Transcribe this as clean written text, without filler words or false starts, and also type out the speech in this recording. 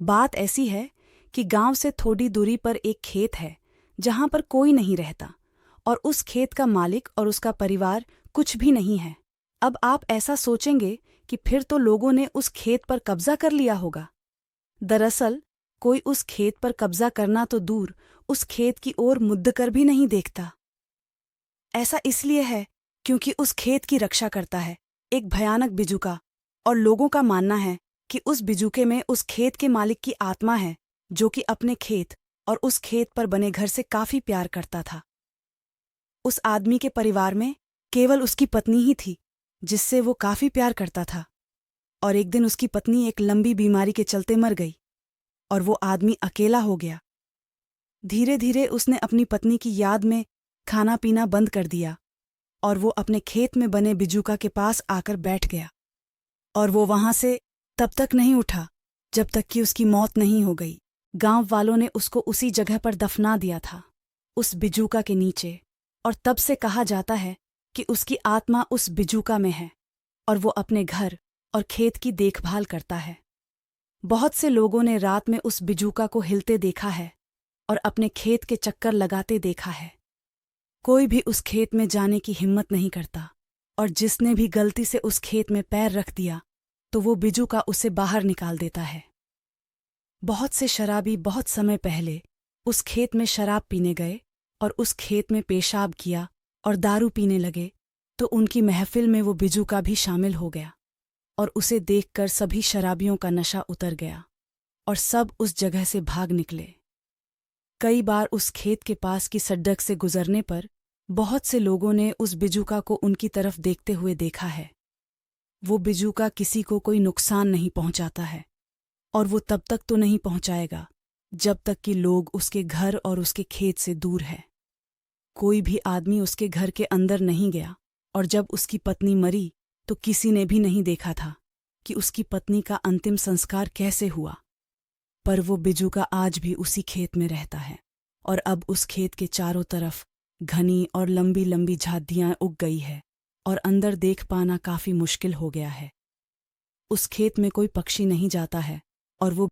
बात ऐसी है कि गांव से थोड़ी दूरी पर एक खेत है जहां पर कोई नहीं रहता और उस खेत का मालिक और उसका परिवार कुछ भी नहीं है। अब आप ऐसा सोचेंगे कि फिर तो लोगों ने उस खेत पर कब्जा कर लिया होगा। दरअसल कोई उस खेत पर कब्जा करना तो दूर, उस खेत की ओर मुद्द कर भी नहीं देखता। ऐसा इसलिए है क्योंकि उस खेत की रक्षा करता है एक भयानक बिजुका, और लोगों का मानना है कि उस बिजुके में उस खेत के मालिक की आत्मा है, जो कि अपने खेत और उस खेत पर बने घर से काफी प्यार करता था। उस आदमी के परिवार में केवल उसकी पत्नी ही थी जिससे वो काफी प्यार करता था, और एक दिन उसकी पत्नी एक लंबी बीमारी के चलते मर गई और वो आदमी अकेला हो गया। धीरे धीरे उसने अपनी पत्नी की याद में खाना पीना बंद कर दिया और वो अपने खेत में बने बिजुका के पास आकर बैठ गया, और वो वहां से तब तक नहीं उठा जब तक कि उसकी मौत नहीं हो गई। गांव वालों ने उसको उसी जगह पर दफना दिया था, उस बिजुका के नीचे, और तब से कहा जाता है कि उसकी आत्मा उस बिजुका में है और वो अपने घर और खेत की देखभाल करता है। बहुत से लोगों ने रात में उस बिजुका को हिलते देखा है और अपने खेत के चक्कर लगाते देखा है। कोई भी उस खेत में जाने की हिम्मत नहीं करता, और जिसने भी गलती से उस खेत में पैर रख दिया तो वो बिजुका उसे बाहर निकाल देता है। बहुत से शराबी बहुत समय पहले उस खेत में शराब पीने गए और उस खेत में पेशाब किया और दारू पीने लगे, तो उनकी महफिल में वो बिजुका भी शामिल हो गया, और उसे देखकर सभी शराबियों का नशा उतर गया और सब उस जगह से भाग निकले। कई बार उस खेत के पास की सड़क से गुजरने पर बहुत से लोगों ने उस बिजुका को उनकी तरफ देखते हुए देखा है। वो बिजुका किसी को कोई नुकसान नहीं पहुंचाता है, और वो तब तक तो नहीं पहुंचाएगा जब तक कि लोग उसके घर और उसके खेत से दूर है। कोई भी आदमी उसके घर के अंदर नहीं गया, और जब उसकी पत्नी मरी तो किसी ने भी नहीं देखा था कि उसकी पत्नी का अंतिम संस्कार कैसे हुआ। पर वो बिजुका आज भी उसी खेत में रहता है, और अब उस खेत के चारों तरफ घनी और लंबी लंबी झाड़ियां उग गई है और अंदर देख पाना काफी मुश्किल हो गया है। उस खेत में कोई पक्षी नहीं जाता है, और वो